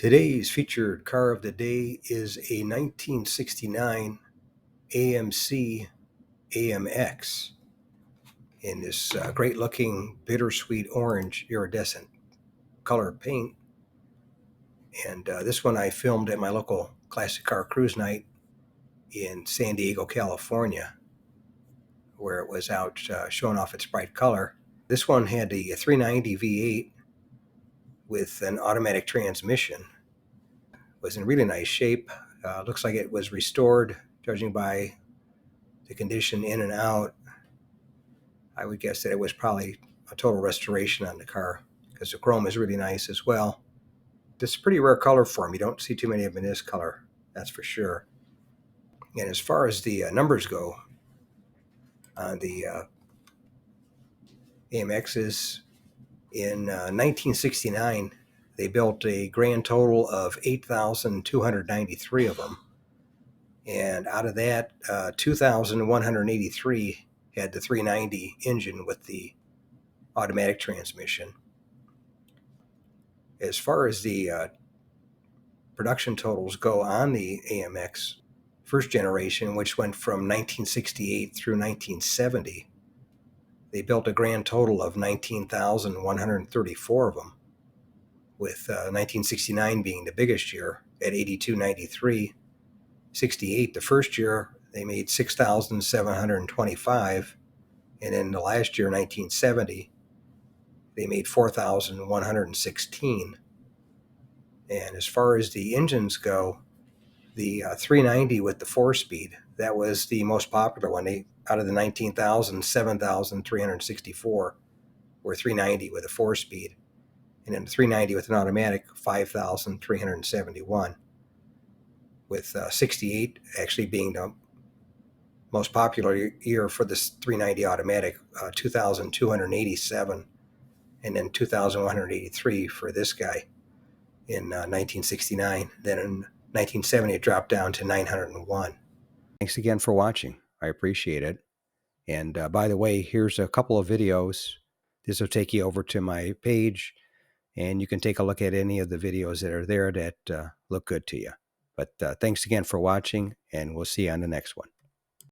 Today's featured car of the day is a 1969 AMC AMX in this great looking bittersweet orange iridescent color paint. And this one I filmed at my local classic car cruise night in San Diego, California, where it was out showing off its bright color. This one had the 390 V8 with an automatic transmission. It was in really nice shape. Looks like it was restored, judging by the condition in and out. I would guess that it was probably a total restoration on the car because the chrome is really nice as well. This is a pretty rare color for them. You don't see too many of them in this color, that's for sure. And as far as the numbers go on the AMXs, in 1969, they built a grand total of 8,293 of them. And out of that, 2,183 had the 390 engine with the automatic transmission. As far as the production totals go on the AMX first generation, which went from 1968 through 1970, they built a grand total of 19,134 of them, with 1969 being the biggest year at 8,293. 68, the first year, they made 6,725, and in the last year, 1970, they made 4,116. And as far as the engines go, the 390 with the 4-speed, that was the most popular one. Out of the 19,000, 7,364 were 390 with a 4-speed. And then the 390 with an automatic, 5,371. With 68 actually being the most popular year for this 390 automatic, 2,287, and then 2,183 for this guy in 1969. Then in 1970, it dropped down to 901. Thanks again for watching. I appreciate it. And by the way, here's a couple of videos. This will take you over to my page, and you can take a look at any of the videos that are there that look good to you. But thanks again for watching, and we'll see you on the next one.